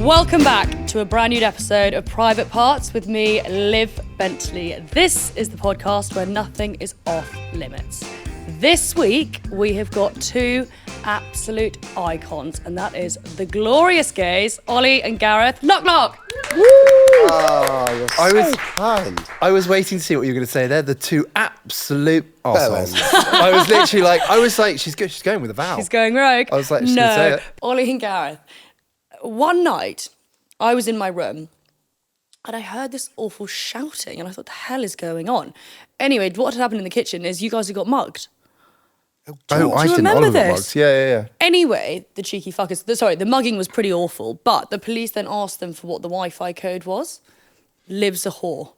Welcome back to a brand new episode of Private Parts with me, Liv Bentley. This is the podcast where nothing is off limits. This week, we have got two absolute icons, and that is the glorious gays, Ollie and Gareth Locke. Woo! Oh, you're so kind. I was waiting to see what you were going to say there. The two absolute arseholes. I was literally like, she's good. She's going with a vowel. She's going rogue. I was like, she's going to say it. Ollie and Gareth. One night, I was in my room and I heard this awful shouting and I thought, the hell is going on? Anyway, what had happened in the kitchen is you guys had got mugged. Oh, I didn't. remember Oliver this? mugged. Yeah. Anyway, the cheeky fuckers, the mugging was pretty awful, but the police then asked them for what the Wi-Fi code was. Liv's a whore.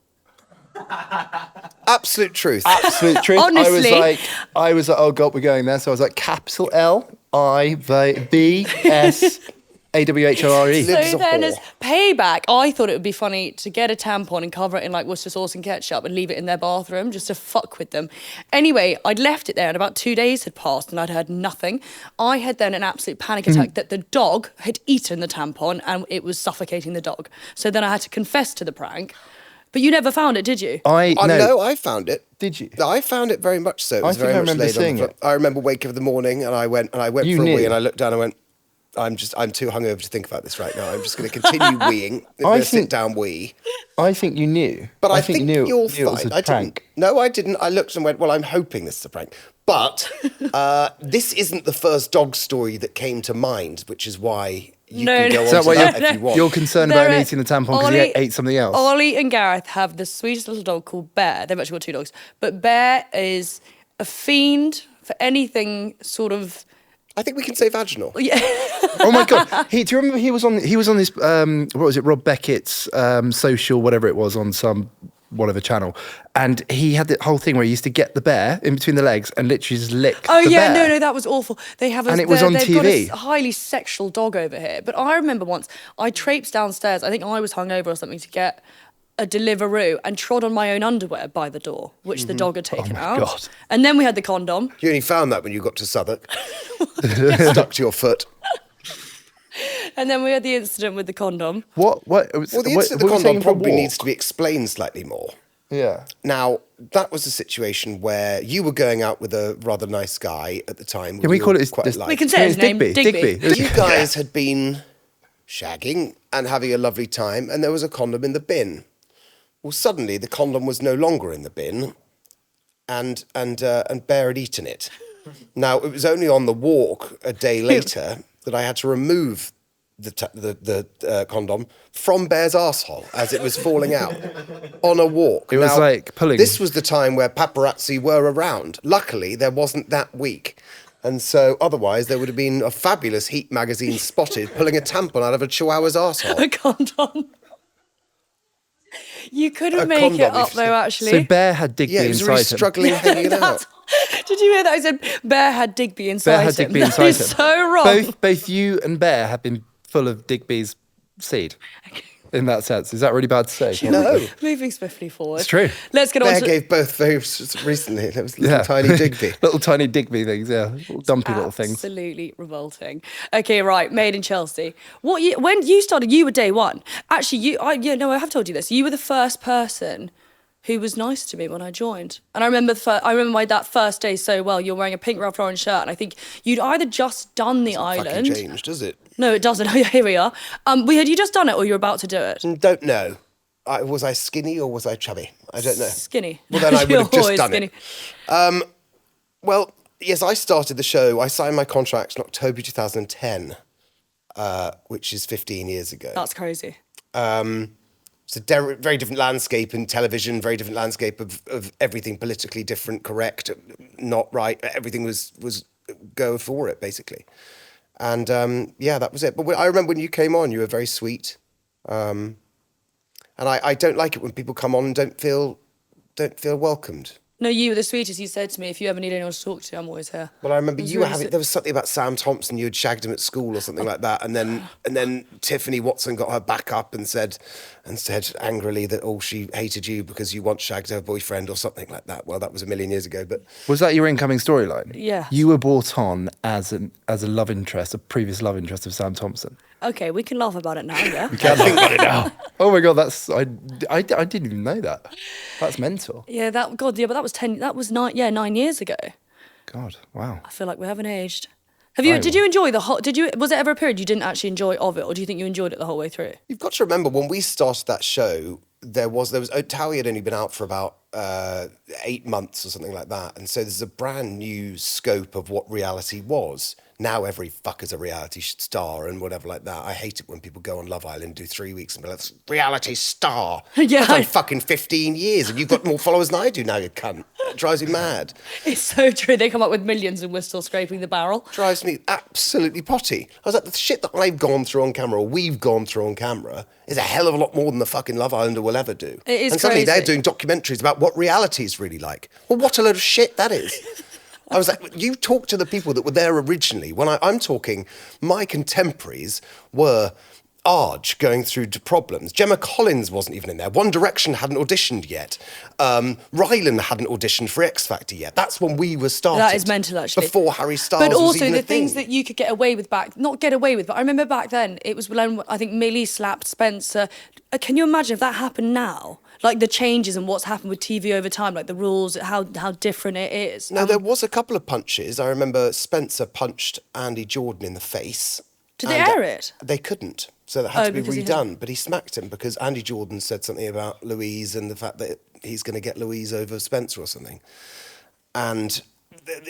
Absolute truth. Absolute truth. Honestly. I was like, oh God, we're going there. So I was like, capital L-I-V-B-S-A-W-H-O-R-E. So then as payback, I thought it would be funny to get a tampon and cover it in like Worcester sauce and ketchup and leave it in their bathroom just to fuck with them. Anyway, I'd left it there and about 2 days had passed and I'd heard nothing. I had then an absolute panic attack that the dog had eaten the tampon and it was suffocating the dog. So then I had to confess to the prank. But you never found it, did you? No, I found it. Did you? I found it very much so. It was I think very I much remember laid on seeing the front. it. I remember waking up in the morning and I went for You a knew. wee and I looked down and went, I'm too hungover to think about this right now. I'm just going to continue weeing. I'm going to sit down wee. I think you knew. But I think you knew you're it was fine. a prank. No, I didn't. I looked and went, well, I'm hoping this is a prank. But this isn't the first dog story that came to mind, which is why you can go on to that if you want. You're concerned about him eating the tampon because he ate something else? Ollie and Gareth have the sweetest little dog called Bear. They've actually got two dogs. But Bear is a fiend for anything sort of... I think we can say vaginal. Yeah. Oh my God. Do you remember he was on this, what was it, Rob Beckett's social, whatever it was, on some whatever channel. And he had the whole thing where he used to get the bear in between the legs and literally just lick the bear. No, that was awful. They have And it was on they've TV. got a highly sexual dog over here. But I remember once, I traipsed downstairs, I think I was hungover or something, to get a Deliveroo and trod on my own underwear by the door, which the dog had taken out. God. And then we had the condom. You only found that when you got to Southwark. Stuck to your foot. And then we had the incident with the condom. What? Well, the incident of the condom probably needs to be explained slightly more. Yeah. Now, that was a situation where you were going out with a rather nice guy at the time. Can we call it quite this? liked. We can say his name, Digby. You guys had been shagging and having a lovely time, and there was a condom in the bin. Well, suddenly the condom was no longer in the bin, and Bear had eaten it. Now, it was only on the walk a day later that I had to remove the condom from Bear's arsehole as it was falling out on a walk. It was like pulling. This was the time where paparazzi were around. Luckily, there wasn't that week. And so otherwise, there would have been a fabulous Heat magazine spotted pulling a tampon out of a chihuahua's arsehole. A condom. You couldn't make it up though, actually. So Bear had Digby Yeah, he was inside really him. struggling hanging it out. Did you hear that? I said Bear had Digby inside him. Bear had Digby That inside is him. so wrong. Both you and Bear have been full of Digby's seed. In that sense, is that really bad to say? No. Moving swiftly forward. It's true. Let's get on Bear to... gave birth very recently. There was little tiny Digby. Little tiny Digby things, yeah. Little dumpy little things. Absolutely revolting. Okay, right. Made in Chelsea. When you started, you were day one. Actually, I have told you this. You were the first person who was nice to me when I joined. And I remember that first day so well. You're wearing a pink Ralph Lauren shirt, and I think you'd either just done the island. Fucking changed, does it? No, it doesn't. Here we are. Had you just done it, or you were about to do it? Don't know. Was I skinny or was I chubby? I don't know. Skinny. Well, then I would have just Always done skinny. it. Well, yes, I started the show. I signed my contract in October 2010, which is 15 years ago. That's crazy. It's a very different landscape in television, very different landscape of everything politically different, correct, not right. Everything was go for it, basically. And that was it. But I remember when you came on, you were very sweet. And I don't like it when people come on and don't feel welcomed. No, you were the sweetest. You said to me, if you ever need anyone to talk to, I'm always here. Well, I remember It was you were really having. There was something about Sam Thompson. You had shagged him at school or something like that, and then Tiffany Watson got her back up and said angrily that she hated you because you once shagged her boyfriend or something like that. Well, that was a million years ago, but Was that your incoming storyline? Yeah. You were brought on as a love interest, a previous love interest of Sam Thompson. Okay, we can laugh about it now, yeah? Can't think about it now. Oh my God, I didn't even know that. That's mental. Yeah, but that was 9 years ago. God, wow. I feel like we haven't aged. Right. Did you enjoy was there ever a period you didn't actually enjoy of it, or do you think you enjoyed it the whole way through? you've got to remember when we started that show, there was Towie had only been out for about 8 months or something like that, and so there's a brand new scope of what reality was. Now every fucker's a reality star and whatever like that. I hate it when people go on Love Island, do 3 weeks and be like, reality star. Yeah. I've done fucking 15 years and you've got more followers than I do now, you cunt. It drives me mad. It's so true. They come up with millions and we're still scraping the barrel. Drives me absolutely potty. I was like, the shit that I've gone through on camera, or we've gone through on camera, is a hell of a lot more than the fucking Love Islander will ever do. It is and suddenly crazy. they're doing documentaries about what reality is really like. Well, what a load of shit that is. I was like, you talk to the people that were there originally. When I'm talking, my contemporaries were Arge going through problems. Gemma Collins wasn't even in there. One Direction hadn't auditioned yet. Rylan hadn't auditioned for X Factor yet. That's when we were started. That is mental, actually. Before Harry Styles But was also even the a thing. things that you could get away with not get away with, but I remember back then, it was when I think Millie slapped Spencer. Can you imagine if that happened now? Like the changes and what's happened with TV over time, like the rules, how different it is. Now, there was a couple of punches. I remember Spencer punched Andy Jordan in the face. Did they and, air it? They couldn't. So that had to be because he redone. But he smacked him because Andy Jordan said something about Louise and the fact that he's going to get Louise over Spencer or something. And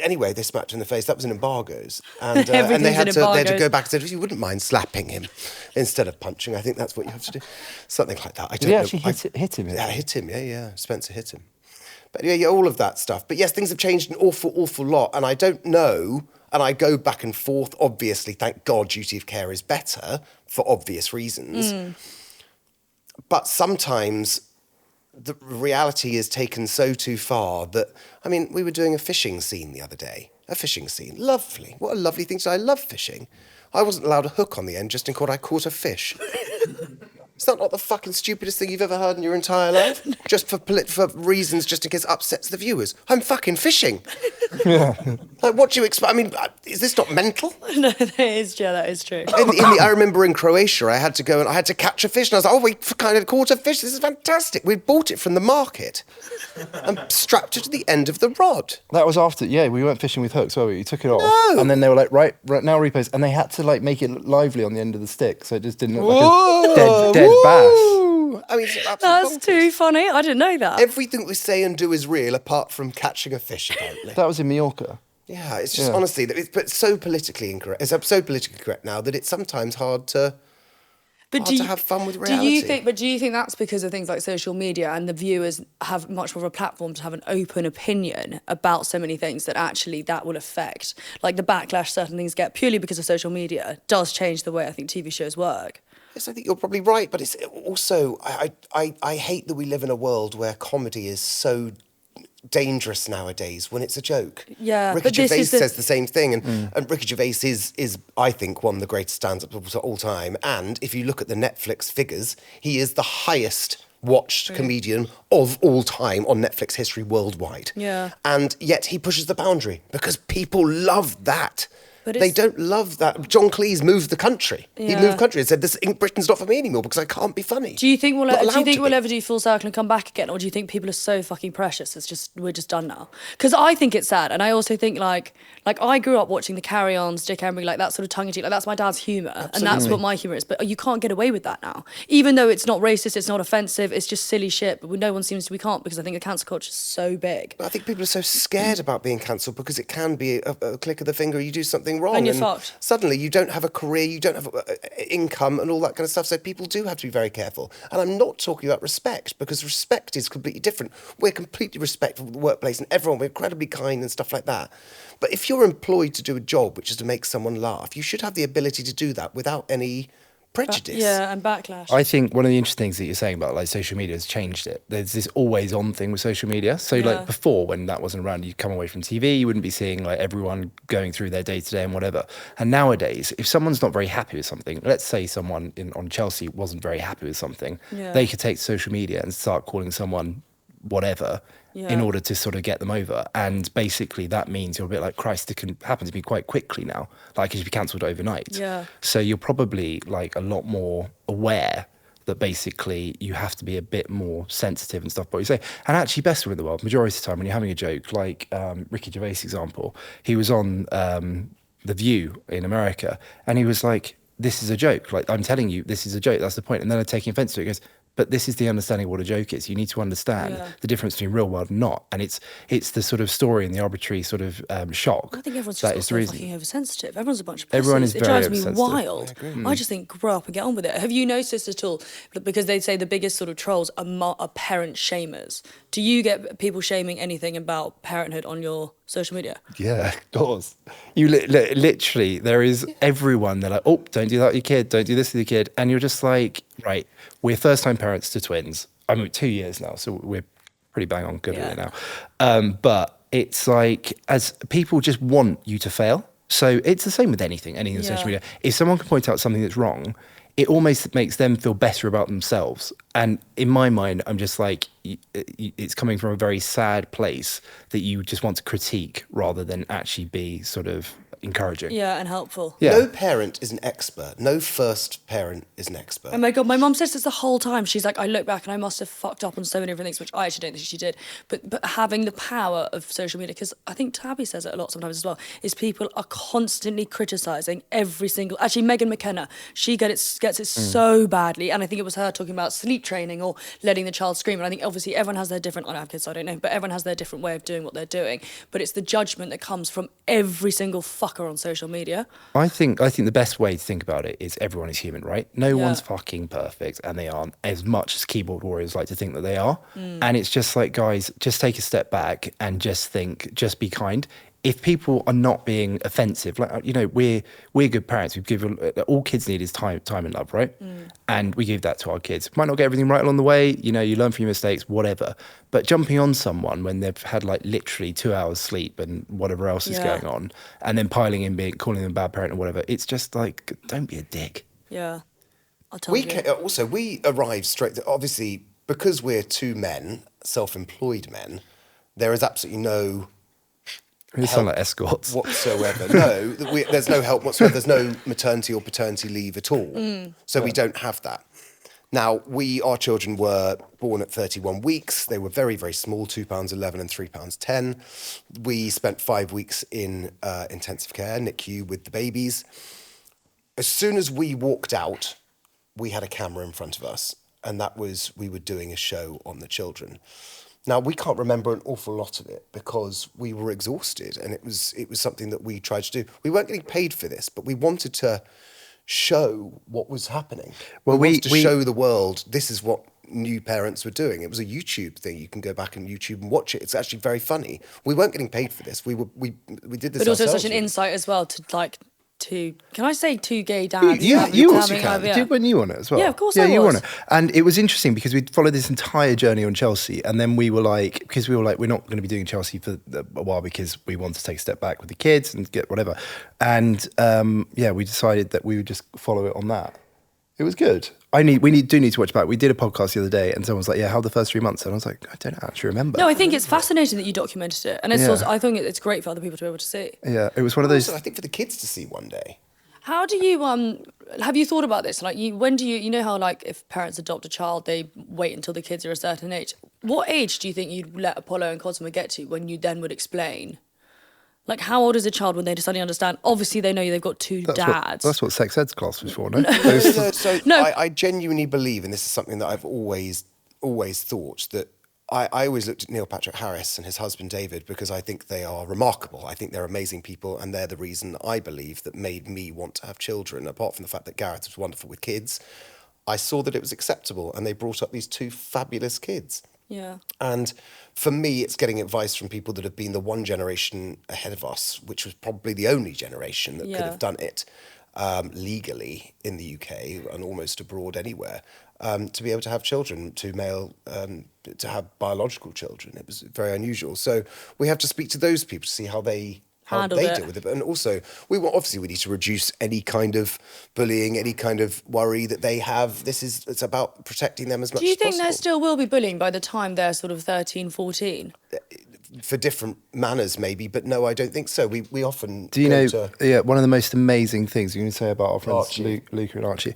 anyway, they smacked him in the face. That was in embargoes. And they Everything's had in to embargoes. go back and say, you wouldn't mind slapping him instead of punching. I think that's what you have to do. Something like that. I don't Did he know. actually hit him? Yeah, hit him. Yeah. Spencer hit him. But yeah, all of that stuff. But yes, things have changed an awful lot. And I don't know, and I go back and forth. Obviously, thank God, duty of care is better for obvious reasons. But sometimes the reality is taken so too far that, I mean, we were doing a fishing scene the other day. A fishing scene. Lovely. What a lovely thing to do. I love fishing. I wasn't allowed a hook on the end just in case I caught a fish. Is that not the fucking stupidest thing you've ever heard in your entire life? Just for reasons, just in case it upsets the viewers. I'm fucking fishing. Like, what do you expect? I mean, is this not mental? No, that is true. I remember in Croatia, I had to go and I had to catch a fish. And I was like, we kind of caught a fish. This is fantastic. We bought it from the market and strapped it to the end of the rod. That was after, we weren't fishing with hooks, were we? You took it off. No. And then they were like, right now repost. And they had to like make it lively on the end of the stick. So it just didn't look like a dead bass. I mean, it's absolutely That's bonkers. too funny. I didn't know that. Everything we say and do is real apart from catching a fish, apparently. That was in Mallorca. Yeah, it's just honestly, it's so politically incorrect. It's so politically correct now that it's sometimes hard to have fun with reality. Do you think that's because of things like social media and the viewers have much more of a platform to have an open opinion about so many things that actually that will affect, like the backlash certain things get purely because of social media does change the way I think TV shows work? Yes, I think you're probably right, but it's also I hate that we live in a world where comedy is so dangerous nowadays when it's a joke. Yeah, Ricky but this Gervais is the- says the same thing, and Ricky Gervais is I think one of the greatest stand-ups of all time. And if you look at the Netflix figures, he is the highest watched comedian of all time on Netflix history worldwide. Yeah. And yet he pushes the boundary because people love that. But They it's- don't love that. John Cleese moved the country. He Yeah. moved country and said, Britain's not for me anymore because I can't be funny. Do you think we'll Not allowed to be. ever do full circle and come back again, or do you think people are so fucking precious? We're just done now. Because I think it's sad, and I also think like I grew up watching the Carry Ons, Dick Emery, like that sort of tongue in cheek, like that's my dad's humour, and that's what my humour is. But you can't get away with that now, even though it's not racist, it's not offensive, it's just silly shit. But no one seems to. We can't because I think the cancel culture is so big. But I think people are so scared about being cancelled because it can be a click of the finger, you do something wrong. And you're fucked. Suddenly you don't have a career, you don't have income and all that kind of stuff. So people do have to be very careful. And I'm not talking about respect because respect is completely different. We're completely respectful of the workplace and everyone, we're incredibly kind and stuff like that. But if you're employed to do a job which is to make someone laugh, you should have the ability to do that without any prejudice. Yeah, and backlash. I think one of the interesting things that you're saying about like social media has changed it. There's this always on thing with social media. So Yeah. like before, when that wasn't around, you'd come away from TV, you wouldn't be seeing like everyone going through their day to day and whatever. And nowadays, if someone's not very happy with something, let's say someone on Chelsea wasn't very happy with something, Yeah. they could take to social media and start calling someone whatever in Yeah. order to sort of get them over. And basically that means you're a bit like, Christ, it can happen to me quite quickly now. Like it should be cancelled overnight. Yeah. So you're probably like a lot more aware that basically you have to be a bit more sensitive and stuff. But you say, and actually best in the world, majority of the time when you're having a joke, like Ricky Gervais example, he was on The View in America and he was like, this is a joke. Like I'm telling you, this is a joke. That's the point. And then they're taking offense to it. He goes, but this is the understanding of what a joke is. You need to understand Yeah. the difference between real world and not. And it's the sort of story and the arbitrary sort of shock. I think everyone's that just is the so reason. fucking oversensitive. Everyone's a bunch of pussies. Everyone is It very drives me oversensitive. wild. I just think grow up and get on with it. Have you noticed at all? Because they say the biggest sort of trolls are parent shamers. Do you get people shaming anything about parenthood on your social media? Yeah, of course. You literally, there is everyone. They're like, oh, don't do that with your kid. Don't do this with your kid. And you're just like, right, we're first-time parents to twins. I mean, 2 years now, so we're pretty bang on good at it now. But it's like, as people just want you to fail. So it's the same with anything on social media. If someone can point out something that's wrong, it almost makes them feel better about themselves. And in my mind, I'm just like, it's coming from a very sad place that you just want to critique rather than actually be sort of encouraging. Yeah, and helpful. Yeah. No parent is an expert. No first parent is an expert. Oh my God, my mum says this the whole time. She's like, I look back and I must have fucked up on so many different things, which I actually don't think she did. But having the power of social media, because I think Tabby says it a lot sometimes as well, is people are constantly criticising every single... Actually, Megan McKenna, she gets it so badly. And I think it was her talking about sleep training or letting the child scream. And I think obviously everyone has their different... I don't have kids, so I don't know. But everyone has their different way of doing what they're doing. But it's the judgment that comes from every single fucker on social media. I think the best way to think about it is everyone is human, right? No Yeah. one's fucking perfect, and they aren't, as much as keyboard warriors like to think that they are. And it's just like, guys, just take a step back and just think, just be kind. If people are not being offensive, like, you know, we're good parents. We give all kids need is time and love, right? And we give that to our kids. Might not get everything right along the way. You know, you learn from your mistakes, whatever. But jumping on someone when they've had like literally 2 hours sleep and whatever else is going on, and then piling in, calling them a bad parent or whatever, it's just like, don't be a dick. Yeah. I'll tell you. We arrived straight... Obviously, because we're two men, self-employed men, there is absolutely no... We sound like escorts. whatsoever. No, there's no help whatsoever. There's no maternity or paternity leave at all. So we don't have that. Now, our children were born at 31 weeks. They were very, very small, £2.11 and £3.10. We spent 5 weeks in intensive care, NICU, with the babies. As soon as we walked out, we had a camera in front of us, and we were doing a show on the children. Now, we can't remember an awful lot of it because we were exhausted, and it was something that we tried to do. We weren't getting paid for this, but we wanted to show what was happening. Well, we wanted to show the world this is what new parents were doing. It was a YouTube thing. You can go back on YouTube and watch it. It's actually very funny. We weren't getting paid for this. We did this. But also ourselves, such an really. insight as well to like can I say two gay dads? You having IVF? Did when you on it as well? Yeah, of course Yeah, I you was. were on it. And it was interesting because we'd followed this entire journey on Chelsea, and then we were like, we're not going to be doing Chelsea for a while because we want to take a step back with the kids and get whatever. And we decided that we would just follow it on that. It was good. Do need to watch back. We did a podcast the other day, and someone was like, "Yeah, how the first 3 months?" And I was like, "I don't actually remember." No, I think it's fascinating that you documented it, and it's also, I think it's great for other people to be able to see. Yeah, it was one of those. Also, I think for the kids to see one day. How do you have you thought about this? Like, when do you know how like if parents adopt a child, they wait until the kids are a certain age. What age do you think you'd let Apollo and Cosmo get to when you then would explain? Like, how old is a child when they suddenly understand? Obviously, they know they've got two dads. That's what sex ed's class was for, no? I genuinely believe, and this is something that I've always thought, that I always looked at Neil Patrick Harris and his husband David because I think they are remarkable. I think they're amazing people, and they're the reason I believe that made me want to have children. Apart from the fact that Gareth was wonderful with kids, I saw that it was acceptable, and they brought up these two fabulous kids. Yeah. And for me, it's getting advice from people that have been the one generation ahead of us, which was probably the only generation that could have done it. legally in the UK and almost abroad anywhere, to be able to have children, to have biological children. It was very unusual. So we have to speak to those people to see how they Handled it. deal with it. And also, we need to reduce any kind of bullying, any kind of worry that they have. It's about protecting them as much as Do possible. you think there still will be bullying by the time they're sort of 13, 14? For different manners, maybe, but no, I don't think so. We often Do you go know, to one of the most amazing things you can say about our friends, Archie. Luca and Archie,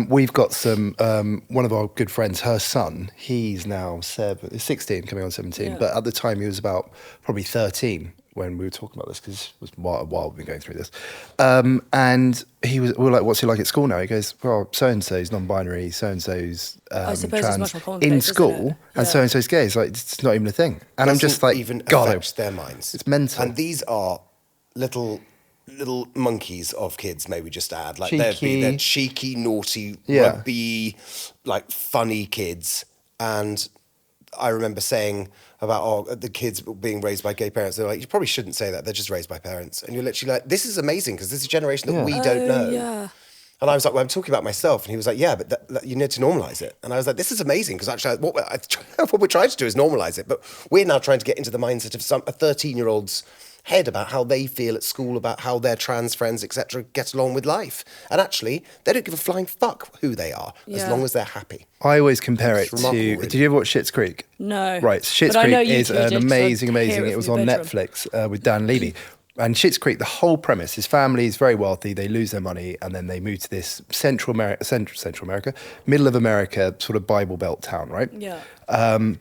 we've got one of our good friends, her son, he's now 16, coming on 17, Yeah. but at the time he was about probably 13 when we were talking about this, because it was a while we've been going through this. And we were like, what's he like at school now? He goes, well, so-and-so's non-binary, so-and-so's I suppose it's trans much more commonplace, in isn't school, it? and Yeah. so-and-so's gay. It's like, it's not even a thing. And I'm just Doesn't like, even God, affect their minds. it's mental. And these are little monkeys of kids, maybe just add. Like Cheeky. they're cheeky, naughty, Yeah. rugby, like funny kids. And I remember saying about the kids being raised by gay parents. They're like, you probably shouldn't say that. They're just raised by parents. And you're literally like, this is amazing because this is a generation that we don't know. Yeah. And I was like, well, I'm talking about myself. And he was like, yeah, but that, you need to normalize it. And I was like, this is amazing because actually what we're trying to do is normalize it. But we're now trying to get into the mindset of a 13-year-old's head about how they feel at school, about how their trans friends, etc., get along with life. And actually, they don't give a flying fuck who they are as Yeah. long as they're happy. I always compare It's it remarkable, to. really. Did you ever watch Schitt's Creek? No. Right, Schitt's But I know Creek you is two an did, 'cause amazing. I'd hear It from was your on bedroom. Netflix with Dan Levy. And Schitt's Creek, the whole premise, his family is very wealthy. They lose their money, and then they move to this Central America, middle of America, sort of Bible Belt town, right? Yeah.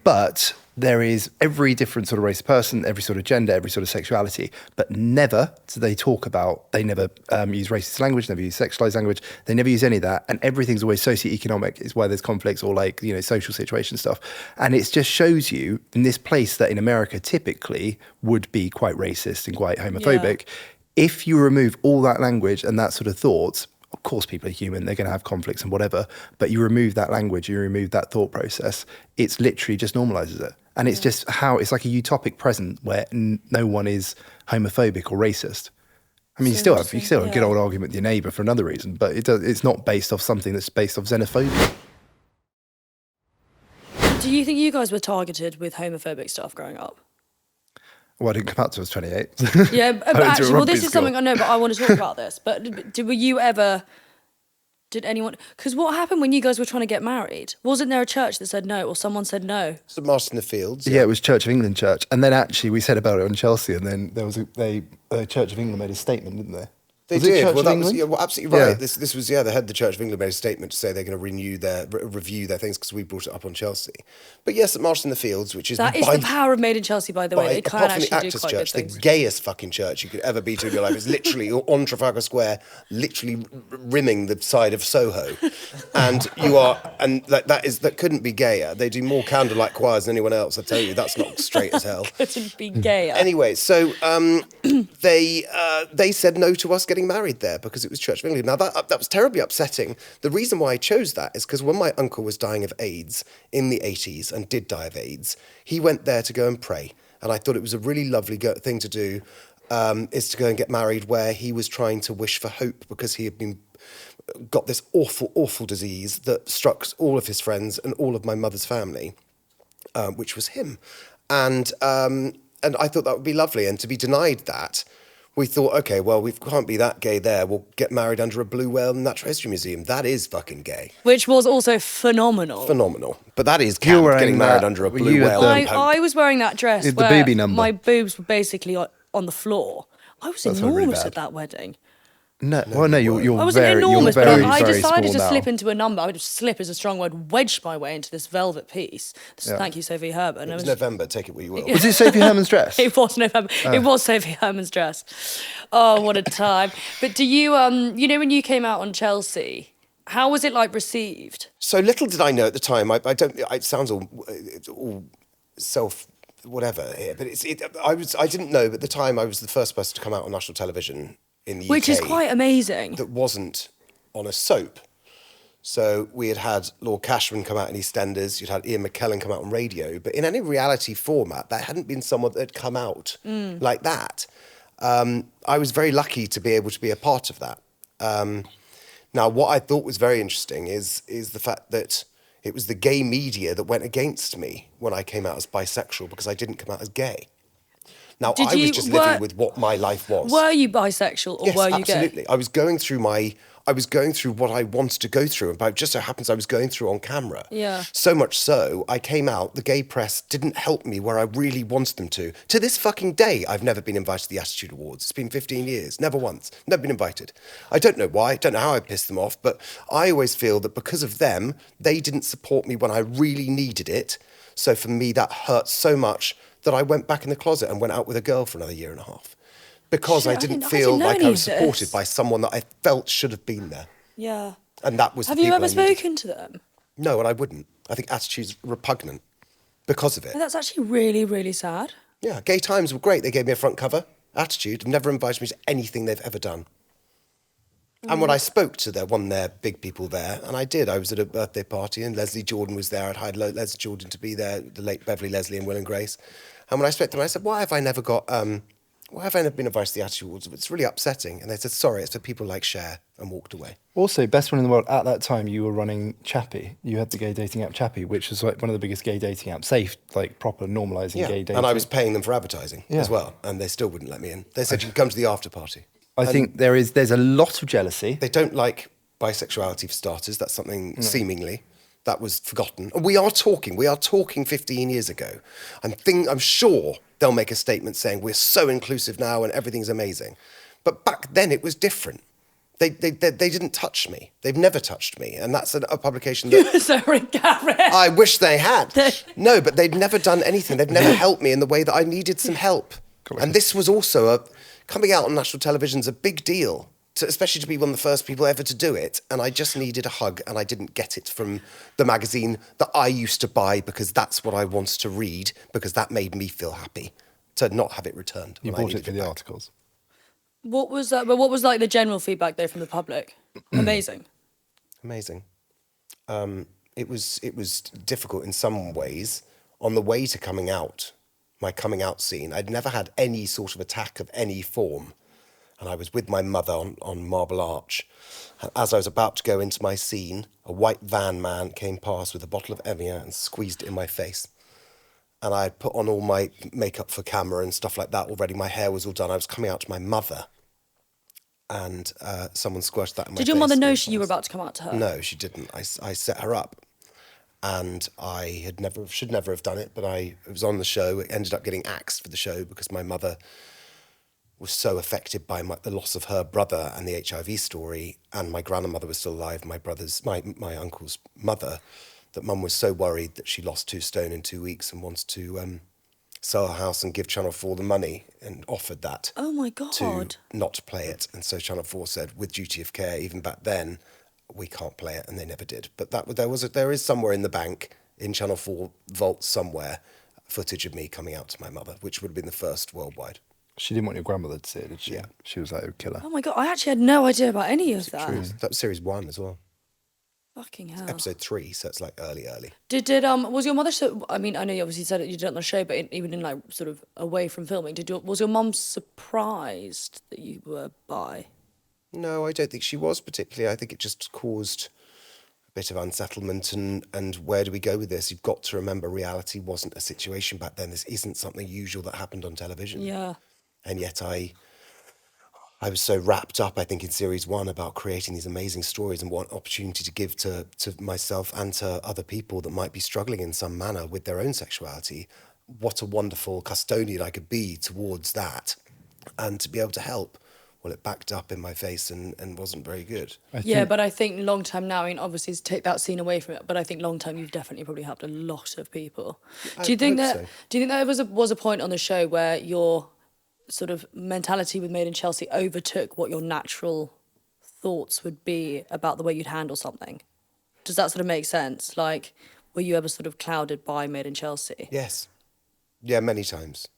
But there is every different sort of race of person, every sort of gender, every sort of sexuality, but never do they talk about, they never use racist language, never use sexualized language, they never use any of that, and everything's always socioeconomic, is why there's conflicts or like, social situation stuff. And it just shows you in this place that in America typically would be quite racist and quite homophobic, if you remove all that language and that sort of thoughts, of course, people are human, they're going to have conflicts and whatever, but you remove that language, you remove that thought process, it's literally just normalizes it. And it's just it's like a utopic present where no one is homophobic or racist. I mean, you still have a good old argument with your neighbour for another reason, but it's not based off something that's based off xenophobia. Do you think you guys were targeted with homophobic stuff growing up? Well, I didn't come out till I was 28. Yeah, but went to a actually, rugby this is school. something I know, but I want to talk about this. But were you ever... Did anyone... Because what happened when you guys were trying to get married? Wasn't there a church that said no, or someone said no? St. Martin in the Fields. Yeah, it was Church of England Church. And then actually we said about it on Chelsea, and then there was Church of England made a statement, didn't they? They Was it did. Church Well, of that was England? absolutely right. Yeah. This was the head of the Church of England made a statement to say they're going to review their things because we brought it up on Chelsea. But yes, at Martin in the Fields, which is That is the power of Made in Chelsea, by the way. They can apart from the actually do Actors quite Church, good the things. gayest fucking church you could ever be to in your life. It's literally on Trafalgar Square, literally rimming the side of Soho, and that couldn't be gayer. They do more candlelight choirs than anyone else. I tell you, that's not straight as hell. Couldn't be gayer. Anyway, so they said no to us getting married there because it was Church of England. Now that was terribly upsetting. The reason why I chose that is because when my uncle was dying of AIDS in the 80s and did die of AIDS, he went there to go and pray, and I thought it was a really lovely thing to do. Is to go and get married where he was trying to wish for hope because he had got this awful disease that struck all of his friends and all of my mother's family, which was him, and I thought that would be lovely. And to be denied that, we thought, okay, well, we can't be that gay there. We'll get married under a blue whale in the Natural History Museum. That is fucking gay. Which was also phenomenal. Phenomenal. But that is You're camp, wearing getting married that- under a were blue you at whale. the- and Pope. I was wearing that dress The where baby number. my boobs were basically on the floor. I was That's really enormous bad. at that wedding. No, well, no, you're I wasn't very, enormous, you're but very, I very decided small to now. slip into a number. I would slip is a strong word. Wedged my way into this velvet piece. Yeah. Thank you, Sophie Herman. It was November, take it where you will. Was it Sophie Herman's dress? It was November. It was Sophie Herman's dress. Oh, what a time! But do you, when you came out on Chelsea, how was it received? So little did I know at the time. I don't. It sounds all self whatever here, but I didn't know. But at the time, I was the first person to come out on national television in the Which UK. is quite amazing. That wasn't on a soap. So we had Lord Cashman come out in EastEnders, you'd had Ian McKellen come out on radio, but in any reality format, there hadn't been someone that had come out like that. I was very lucky to be able to be a part of that. Now, what I thought was very interesting is the fact that it was the gay media that went against me when I came out as bisexual because I didn't come out as gay. Now, I was just living with what my life was. Were you bisexual or Yes, were you absolutely. gay? I was going through what I wanted to go through, and it just so happens I was going through on camera. Yeah. So much so, I came out, the gay press didn't help me where I really wanted them to. To this fucking day, I've never been invited to the Attitude Awards. It's been 15 years, never once, never been invited. I don't know why, don't know how I pissed them off, but I always feel that because of them, they didn't support me when I really needed it. So for me, that hurt so much that I went back in the closet and went out with a girl for another year and a half. Because Shit, I didn't I feel didn't know like any I of was supported this. by someone that I felt should have been there. Yeah. And that was Have the you people ever I needed. spoken to them? No, and I wouldn't. I think Attitude's repugnant because of it. That's actually really, really sad. Yeah, Gay Times were great. They gave me a front cover. Attitude have never invited me to anything they've ever done. And when I spoke to one of their big people there, and I did, I was at a birthday party and Leslie Jordan was there. I'd hired Leslie Jordan to be there, the late Beverly Leslie and Will and Grace. And when I spoke to them, I said, why have I never been invited to the Attitude Awards? It's really upsetting. And they said, sorry, it's for people like Cher, and walked away. Also, best one in the world at that time. You were running Chappie. You had the gay dating app Chappie, which was like one of the biggest gay dating apps, safe, like proper normalizing gay dating. And I was paying them for advertising as well, and they still wouldn't let me in. They said, you can come to the after party. I think there's a lot of jealousy. They don't like bisexuality for starters. That's something seemingly that was forgotten. And we are talking 15 years ago. I'm sure they'll make a statement saying we're so inclusive now and everything's amazing. But back then it was different. They didn't touch me. They've never touched me. And that's a publication that... Sorry, Gareth. I wish they had. No, but they'd never done anything. They'd never helped me in the way that I needed some help. And this was also coming out on national television is a big deal, especially to be one of the first people ever to do it. And I just needed a hug, and I didn't get it from the magazine that I used to buy because that's what I wanted to read, because that made me feel happy to not have it returned. You bought it for the articles. What was that? But what was like the general feedback though from the public? Amazing. Amazing. It was difficult in some ways. On the way to coming out, my coming out scene, I'd never had any sort of attack of any form. And I was with my mother on Marble Arch. And as I was about to go into my scene, a white van man came past with a bottle of Evian and squeezed it in my face. And I had put on all my makeup for camera and stuff like that already. My hair was all done. I was coming out to my mother. And someone squashed that in my face. Did your mother know you were about to come out to her? No, she didn't. I set her up. And I should never have done it, but it was on the show. It ended up getting axed for the show because my mother was so affected by the loss of her brother and the HIV story, and my grandmother was still alive, my uncle's mother, that Mum was so worried that she lost 2 stone in 2 weeks and wants to sell her house and give Channel 4 the money, and offered that. Oh my God. To not play it. And so Channel 4 said, with duty of care, even back then, we can't play it, and they never did. But there is somewhere in the bank, in Channel 4 vault somewhere, footage of me coming out to my mother, which would have been the first worldwide. She didn't want your grandmother to see it, did she? Yeah. She was like, oh, killer. Oh my God, I actually had no idea about any of that. That was series 1 as well. Fucking hell. Episode 3, so it's like early. Did was your mother so? I mean, I know you obviously said it you did it on the show, but even in like sort of away from filming, was your mum surprised that you were bi? No, I don't think she was particularly. I think it just caused a bit of unsettlement and where do we go with this? You've got to remember reality wasn't a situation back then. This isn't something usual that happened on television. Yeah. And yet I was so wrapped up, I think, in series 1 about creating these amazing stories and what opportunity to give to myself and to other people that might be struggling in some manner with their own sexuality. What a wonderful custodian I could be towards that and to be able to help. Well, it backed up in my face and wasn't very good. Yeah, but I think long term now, I mean, obviously to take that scene away from it, but I think long term you've definitely probably helped a lot of people. Do you think that there was a point on the show where your sort of mentality with Made in Chelsea overtook what your natural thoughts would be about the way you'd handle something? Does that sort of make sense? Like, were you ever sort of clouded by Made in Chelsea? Yes. Yeah, many times.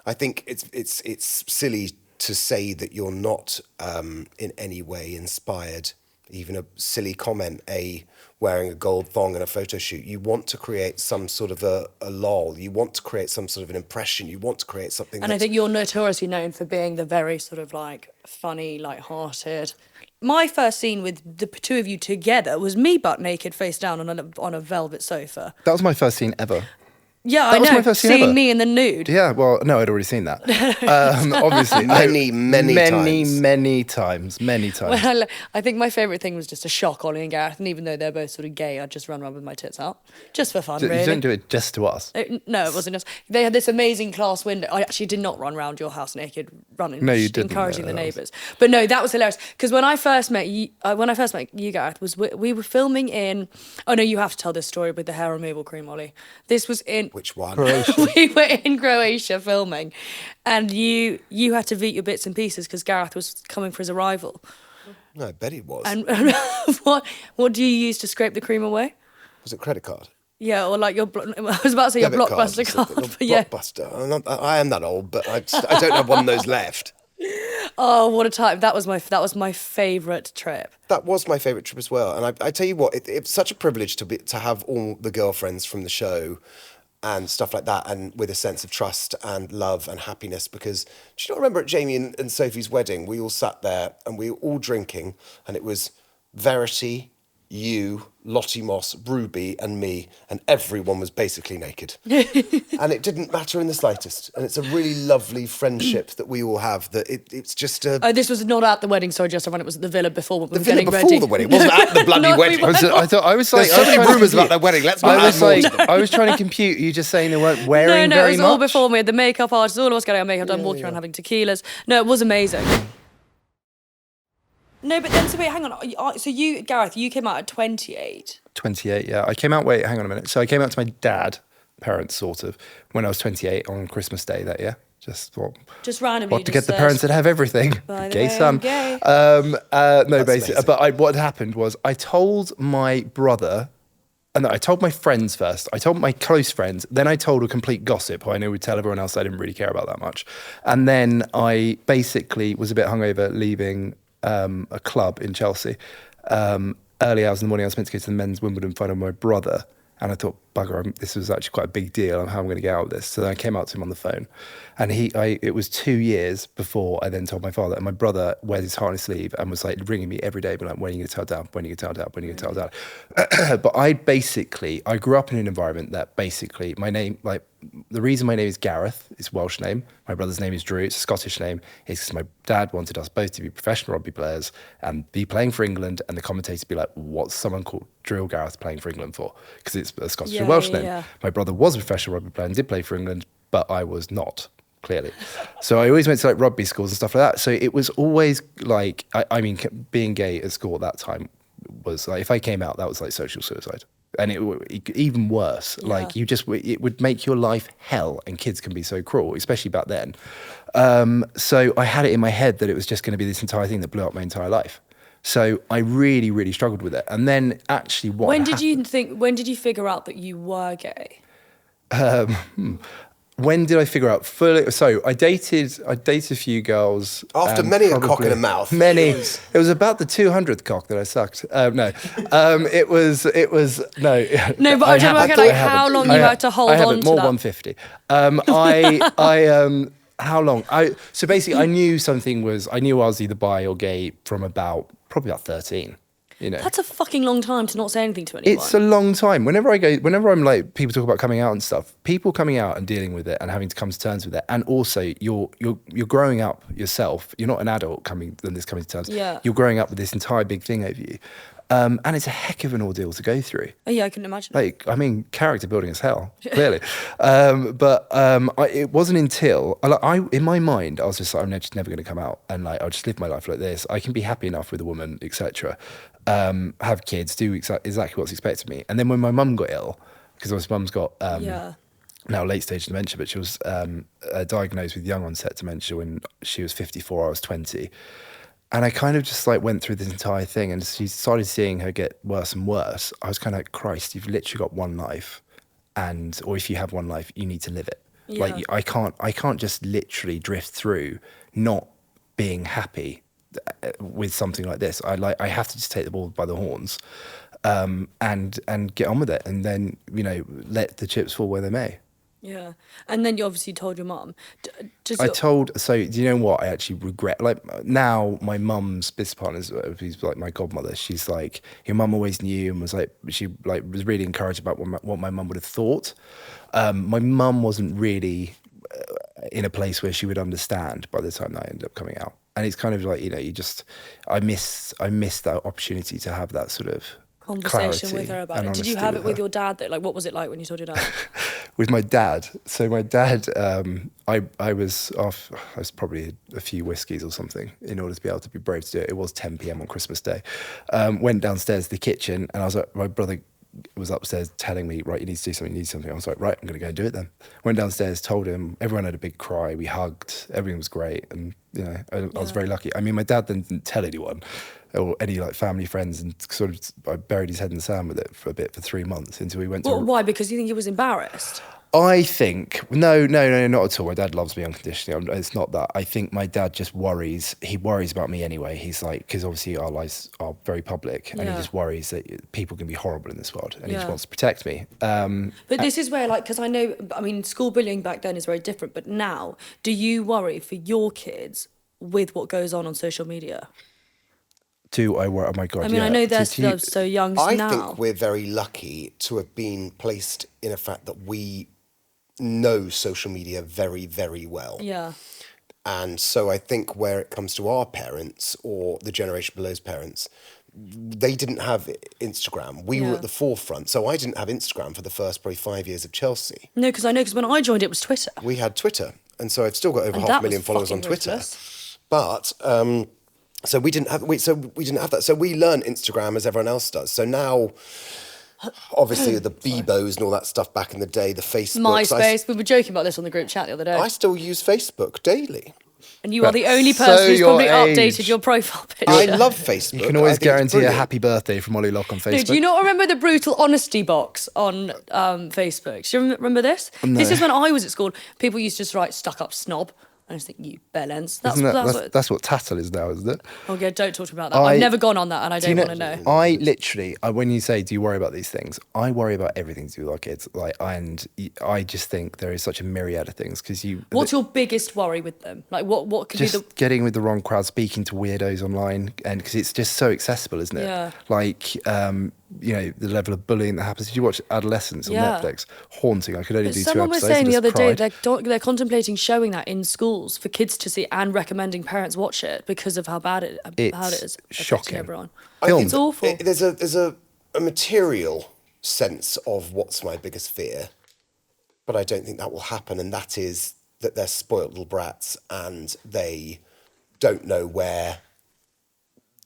I think it's silly to say that you're not in any way inspired even a silly comment, wearing a gold thong in a photo shoot. You want to create some sort of a lull. You want to create some sort of an impression. You want to create something. And I think you're notoriously known for being the very sort of like funny, light-hearted. My first scene with the two of you together was me butt naked, face down on a velvet sofa. That was my first scene ever. Yeah, That I was know. my first scene Seeing ever. me in the nude. Yeah, well, no, I'd already seen that. Obviously. Many times. Well, I think my favourite thing was just to shock Ollie and Gareth, and even though they're both sort of gay, I'd just run around with my tits out. Just for fun, really. You don't do it just to us. No, it wasn't just. They had this amazing glass window. I actually did not run around your house naked, running, No, you didn't. encouraging No, the that was- neighbours. But no, that was hilarious. Because when I first met you, Gareth, was we were filming in. Oh no, you have to tell this story with the hair removal cream, Ollie. This was in. Which one? We were in Croatia filming, and you had to eat your bits and pieces because Gareth was coming for his arrival. No, I bet it was. And what do you use to scrape the cream away? Was it credit card? Yeah, or like your. I was about to say your Debit Blockbuster It's a card, little but yeah. Blockbuster. I am that old, but I don't have one of those left. Oh, what a time! That was my favourite trip. That was my favourite trip as well. And I tell you what, it's such a privilege to have all the girlfriends from the show and stuff like that, and with a sense of trust and love and happiness. Because do you not remember at Jamie and Sophie's wedding, we all sat there and we were all drinking, and it was Verity, you, Lottie Moss, Ruby, and me, and everyone was basically naked. And it didn't matter in the slightest. And it's a really lovely friendship that we all have. That it's just a. Oh, this was not at the wedding. Sorry, just everyone. It was at the villa before. We The were villa getting before ready. the wedding. It wasn't at the bloody No, we wedding. weren't. I was like, There's so many rumours about their wedding. Let's not I was add more to like, them. I was trying to compute you just saying they weren't wearing No, very it was much. all before me. The makeup artist, all of us getting our makeup done, walking around having tequilas. No, it was amazing. No, but then, so wait, hang on. So you, Gareth, you came out at 28. 28, yeah. Hang on a minute. So I came out to my parents, sort of, when I was 28 on Christmas Day that year. Just randomly. to get the parents that have everything. By the Gay way, son. I'm gay. No, basically. amazing. But what had happened was I told my brother, and I told my friends first. I told my close friends. Then I told a complete gossip who I knew would tell everyone else I didn't really care about that much. And then I basically was a bit hungover leaving a club in Chelsea. Early hours in the morning, I was meant to go to the men's Wimbledon final with my brother. And I thought, bugger, this was actually quite a big deal. How I'm going to get out of this. So then I came out to him on the phone. And it was 2 years before I then told my father. And my brother wears his heart on his sleeve and was like ringing me every day, being like, when are you going to tell Dad? When are you going to tell Dad? When are you going to tell Dad? But I grew up in an environment that basically my name, like the reason my name is Gareth, it's a Welsh name. My brother's name is Drew, it's a Scottish name. It's because my dad wanted us both to be professional rugby players and be playing for England. And the commentators be like, what's someone called Drew Gareth playing for England for? Because it's a Scottish and Welsh name. Yeah. My brother was a professional rugby player and did play for England, but I was not, clearly. So I always went to like rugby schools and stuff like that. So it was always like, I mean, being gay at school at that time was like, if I came out, that was like social suicide. And even worse, like it would make your life hell, and kids can be so cruel, especially back then. So I had it in my head that it was just going to be this entire thing that blew up my entire life. So I really, really struggled with it. And then actually When did you figure out that you were gay? When did I figure out fully? So I dated a few girls. After many a cock in a mouth. Many. It was about the 200th cock that I sucked. No, it was no. No, but I'm talking about like how long you had to hold on to more that. 150. How long? So basically, I knew I was either bi or gay from probably about 13. You know, That's a fucking long time to not say anything to anyone. it's a long time. Whenever I'm like, people talk about coming out and stuff, people coming out and dealing with it and having to come to terms with it. And also you're growing up yourself. You're not an adult coming to terms. Yeah. You're growing up with this entire big thing over you. And it's a heck of an ordeal to go through. Oh, yeah, I can imagine. Like, I mean, character building as hell, clearly. It wasn't until, in my mind, I was just like, I'm just never going to come out. And like, I'll just live my life like this. I can be happy enough with a woman, etc. Have kids, do exactly what's expected of me. And then when my mum got ill, because my mum's got now late stage dementia, but she was diagnosed with young onset dementia when she was 54, I was 20. And I kind of just like went through this entire thing, and she started seeing her get worse and worse. I was kind of like, Christ, you've literally got one life, or if you have one life, you need to live it. Yeah. Like I can't just literally drift through not being happy with something like this. I have to just take the ball by the horns, and get on with it, and then let the chips fall where they may. Yeah. And then you obviously told your mum. So do you know what I actually regret? Like now, my mum's business partner, who's like my godmother, she's like, your mum always knew and was like, she like was really encouraged about what my mum would have thought. My mum wasn't really in a place where she would understand by the time that I ended up coming out. And it's kind of like, I miss that opportunity to have that sort of conversation with her about it. Did you have it with your dad though? Like, what was it like when you told your dad? With my dad. So my dad, I was off. I was probably a few whiskeys or something in order to be able to be brave to do it. It was 10 p.m. on Christmas Day. Went downstairs to the kitchen, and I was like, my brother was upstairs telling me, right, you need to do something, you need something. I was like, right, I'm going to go and do it then. Went downstairs, told him, everyone had a big cry, we hugged, everything was great. And, I was very lucky. I mean, my dad then didn't tell anyone or any like family, friends, and sort of I buried his head in the sand with it for 3 months until we went to... Why? Because you think he was embarrassed? I think, no, not at all. My dad loves me unconditionally. It's not that. I think my dad just worries. He worries about me anyway. He's like, because obviously our lives are very public, and he just worries that people can be horrible in this world, and he just wants to protect me. But this is where, like, because I know, I mean, school bullying back then is very different, but now, do you worry for your kids with what goes on social media? Do I worry? Oh my God. I mean, I know they're still so young now. I think we're very lucky to have been placed in a fact that we know social media very, very well. Yeah. And so I think where it comes to our parents or the generation below's parents, they didn't have Instagram. We were at the forefront. So I didn't have Instagram for the first probably 5 years of Chelsea. No, because when I joined, it was Twitter. We had Twitter. And so I've still got over 500,000 followers on Twitter. Ruthless. But so we didn't have that. So we learn Instagram as everyone else does. So now, obviously, the Bebos and all that stuff back in the day, the Facebook, MySpace. We were joking about this on the group chat the other day. I still use Facebook daily. And you are the only person who's probably updated your profile picture. I love Facebook. You can always guarantee a happy birthday from Ollie Locke on Facebook. No, do you not remember the brutal honesty box on Facebook? Do you remember this? No. This is when I was at school. People used to just write stuck up snob. I just think, you bellends. That's what tattle is now, isn't it? Oh yeah, don't talk to me about that. I've never gone on that, and I don't want to know. I literally, when you say, do you worry about these things? I worry about everything to do with our kids. And I just think there is such a myriad of things because you. What's your biggest worry with them? Like, what could be the getting with the wrong crowd, speaking to weirdos online, and because it's just so accessible, isn't it? Yeah. Like, the level of bullying that happens. Did you watch Adolescence on Netflix? Haunting. I could only do 2 episodes. Someone was saying the other day they're contemplating showing that in schools for kids to see and recommending parents watch it because of how bad it is shocking. Everyone. It's awful. There's a material sense of what's my biggest fear, but I don't think that will happen, and that is that they're spoiled little brats and they don't know where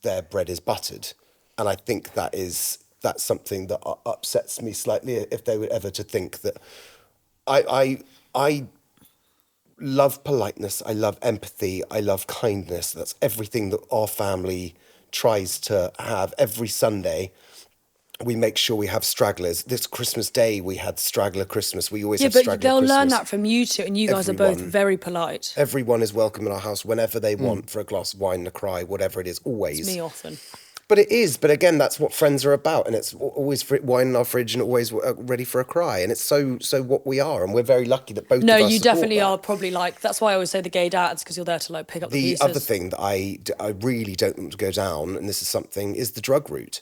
their bread is buttered, and I think that's something that upsets me slightly if they were ever to think that I love politeness, I love empathy, I love kindness. That's everything that our family tries to have. Every Sunday, we make sure we have stragglers. This Christmas Day, we had straggler Christmas. We always have straggler Christmas. Yeah, but they'll learn that from you two, and you guys are both very polite. Everyone is welcome in our house whenever they want for a glass of wine and a cry, whatever it is, always. It's me often. But it is. But again, that's what friends are about. And it's always wine in our fridge and always ready for a cry. And it's so what we are. And we're very lucky that both of us No, you definitely are probably like, that's why I always say the gay dads, because you're there to like pick up the pieces. The other thing that I really don't want to go down, and this is something, is the drug route.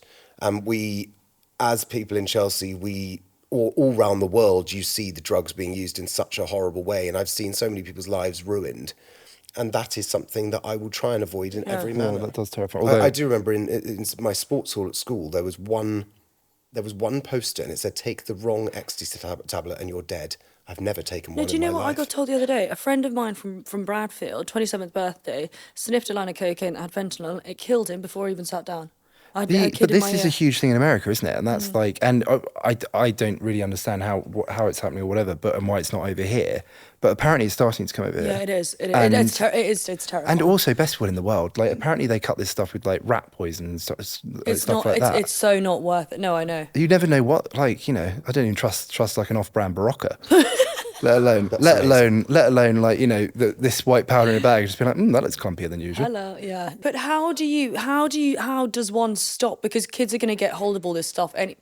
We, as people in Chelsea, all around the world, you see the drugs being used in such a horrible way. And I've seen so many people's lives ruined. And that is something that I will try and avoid in every manner. That does terrify. I do remember in my sports hall at school, there was one poster and it said, "Take the wrong ecstasy tablet and you're dead." I've never taken one in my life. Do you know what I got told the other day? A friend of mine from Bradfield, 27th birthday, sniffed a line of cocaine that had fentanyl. It killed him before he even sat down. But this is a huge thing in America, isn't it? And that's like, and I don't really understand how it's happening or whatever, and why it's not over here. But apparently it's starting to come over here. Yeah, it is. It's terrifying. And also, best one in the world. Like, apparently they cut this stuff with like rat poison and stuff like that. It's so not worth it. No, I know. You never know what, like, I don't even trust like an off-brand Barocca. Let alone, That's amazing. let alone, like, you know, this white powder in a bag. Just be like, that looks clumpier than usual. Hello, yeah. But how does one stop? Because kids are going to get hold of all this stuff, and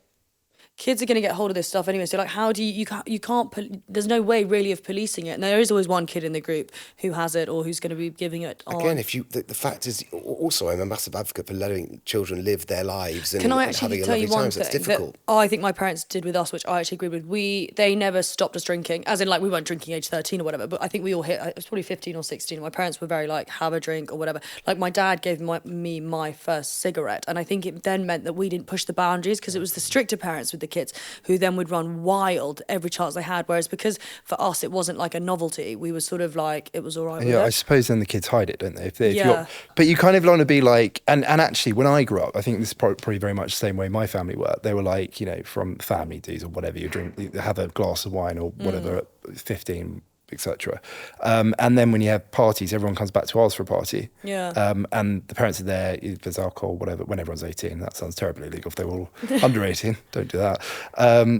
kids are going to get hold of this stuff anyway. So like, how do you can't there's no way really of policing it. And there is always one kid in the group who has it or who's going to be giving it on. Again, if you the fact is, also I'm a massive advocate for letting children live their lives and, Can I and actually having a tell lovely you one time. So it's thing difficult. that I think my parents did with us, which I actually agree with? They never stopped us drinking, as in like we weren't drinking age 13 or whatever, but I think we all hit, it was probably 15 or 16. And my parents were very like, have a drink or whatever. Like my dad gave me my first cigarette, and I think it then meant that we didn't push the boundaries because it was the stricter parents with the kids who then would run wild every chance they had. Whereas because for us it wasn't like a novelty, we were sort of like, it was all right. Yeah, with I it. suppose then the kids hide it, don't they? If Yeah. you're, but you kind of want to be like, and actually, when I grew up, I think this is probably very much the same way my family were. They were like, you know, from family dues or whatever, you have a glass of wine or whatever at 15, etc. And then when you have parties, everyone comes back to ours for a party. Yeah. And the parents are there, if there's alcohol, whatever, when everyone's 18. That sounds terribly illegal if they were all under 18. Don't do that.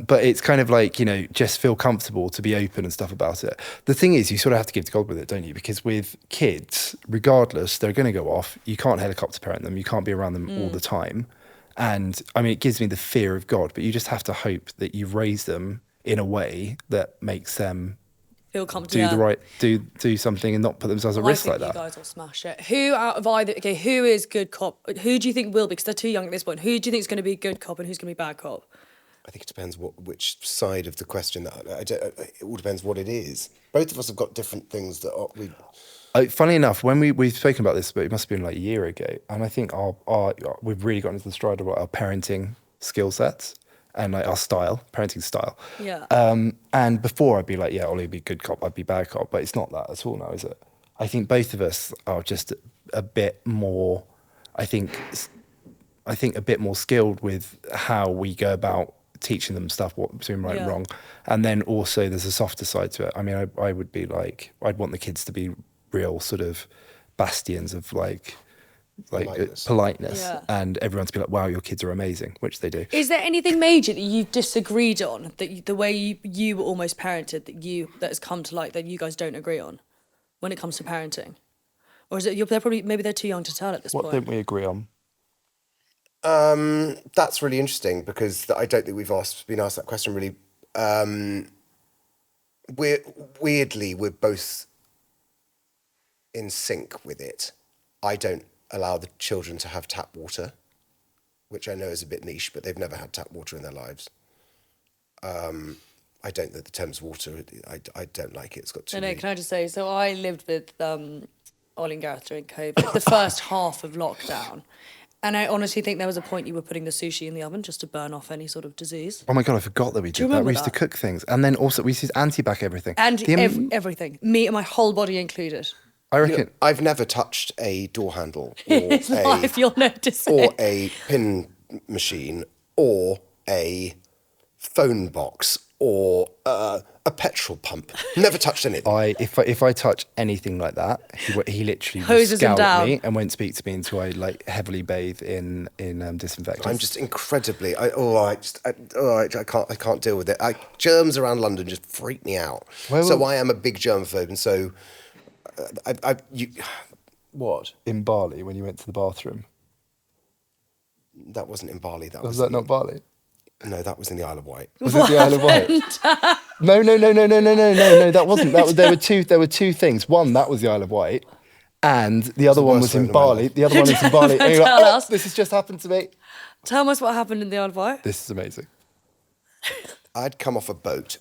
But it's kind of like, you know, just feel comfortable to be open and stuff about it. The thing is, you sort of have to give to God with it, don't you? Because with kids, regardless, they're going to go off. You can't helicopter parent them. You can't be around them all the time. And I mean, it gives me the fear of God, but you just have to hope that you've raised them in a way that makes them Feel comfortable. do the right, do something and not put themselves at risk like that. You guys will smash it. Who out of either? Okay, who is good cop? Who do you think will be? Because they're too young at this point. Who do you think is going to be good cop and who's going to be bad cop? I think it depends which side of the question. It all depends what it is. Both of us have got different things that we. Funny enough, when we've spoken about this, but it must have been like a year ago, and I think we've really gotten into the stride of our parenting skill sets and like our parenting style. Yeah. And before I'd be like, yeah, Ollie would be good cop, I'd be bad cop, but it's not that at all now, is it? I think both of us are just a bit more, I think a bit more skilled with how we go about teaching them stuff, what between right and wrong. And then also there's a softer side to it. I mean, I would be like, I'd want the kids to be real sort of bastions of like politeness Yeah. and everyone to be like, wow, your kids are amazing, which they do. Is there anything major that you've disagreed on, that the way you were almost parented, that has come to light that you guys don't agree on when it comes to parenting? Or is it maybe they're too young to tell at this What point? don't we agree on? That's really interesting because I don't think we've been asked that question really. We're both in sync with it. I don't allow the children to have tap water, which I know is a bit niche, but they've never had tap water in their lives. I don't think the Thames water, I don't like it. It's got too many. Can I just say, so I lived with Ollie and Gareth during COVID, the first half of lockdown. And I honestly think there was a point you were putting the sushi in the oven just to burn off any sort of disease. Oh my God, I forgot that we did that. We used to cook things. And then also we used to anti-bac everything. And everything. Me and my whole body included. I reckon. I've never touched a door handle If you'll notice or a pin machine or a phone box or a petrol pump. Never touched anything. If I touch anything like that, he literally Hoses would scowl him at down. me and won't speak to me until I like heavily bathe in disinfectant. I'm just incredibly. I can't deal with it. Germs around London just freak me out. So I am a big germaphobe, and so what? In Bali when you went to the bathroom. That wasn't in Bali. Was that not Bali? No, that was in the Isle of Wight. Was it the Isle of Wight? No. That wasn't. There were two things. One, that was the Isle of Wight, and the other one was in Bali. The other one is in Bali. And you're like, Tell us. This has just happened to me. Tell us what happened in the Isle of Wight. This is amazing. I'd come off a boat,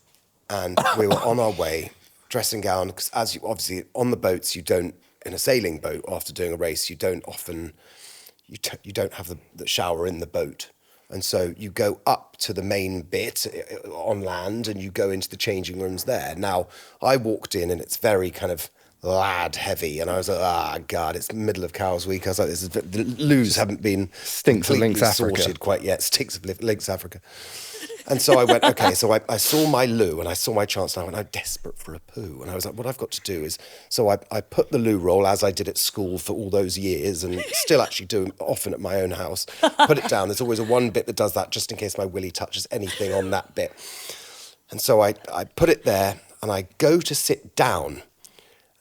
and we were on our way, dressing gown. Because obviously on the boats, you don't, in a sailing boat after doing a race, you don't often, you don't have the shower in the boat. And so you go up to the main bit on land and you go into the changing rooms there. Now, I walked in and it's very kind of lad heavy. And I was like, God, it's the middle of Cow's Week. I was like, the loos haven't been Stinks of completely Lynx Africa. sorted quite yet. Stinks of Lynx Africa. And so I went, okay, so I saw my loo and I saw my chance and I went, I'm desperate for a poo. And I was like, what I've got to do is, so I put the loo roll as I did at school for all those years and still actually do often at my own house, put it down. There's always a one bit that does that just in case my willy touches anything on that bit. And so I put it there and I go to sit down,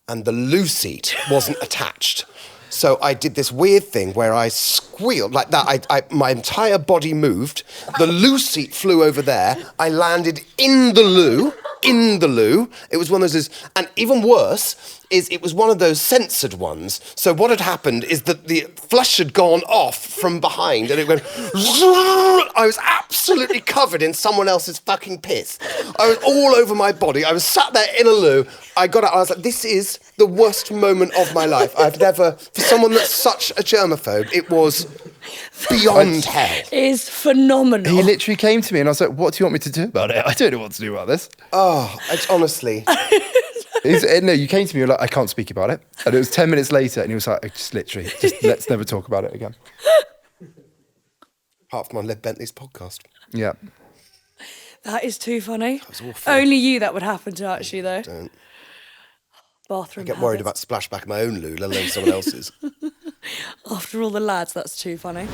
and the loo seat wasn't attached. So I did this weird thing where I squealed like that. My entire body moved. The loo seat flew over there. I landed in the loo. It was one of those, and even worse is it was one of those censored ones. So what had happened is that the flush had gone off from behind, and it went. I was absolutely covered in someone else's fucking piss. I was all over my body. I was sat there in a loo. I got out. I was like, this is the worst moment of my life. I've never, for someone that's such a germaphobe, it was beyond hell. It is phenomenal. He literally came to me and I was like, what do you want me to do about it? I don't know what to do about this. Oh, it's honestly. No, you came to me, you're like, I can't speak about it. And it was 10 minutes later and he was like, just let's never talk about it again. Apart from on Liv Bentley's podcast. Yeah. That is too funny. That was awful. Only you that would happen to, actually, though. Don't. Bathroom I get worried about habits. splashback of my own loo, let alone someone else's. After all the lads, that's too funny.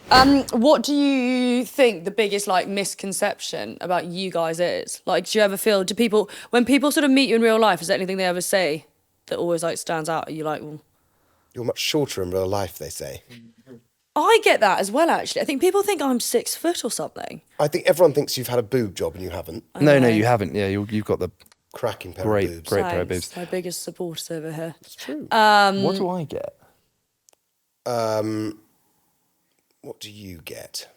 What do you think the biggest misconception about you guys is? Like, do you ever feel, when people sort of meet you in real life, is there anything they ever say that always stands out? Are you like, well, You're much shorter in real life, they say. I get that as well, actually. I think people think I'm 6 foot or something. I think everyone thinks you've had a boob job and you haven't. No, you haven't. Yeah, you've got the Cracking pair great of boobs. pair of boobs. Thanks, my biggest supporters over here. It's true. What do I get? What do you get?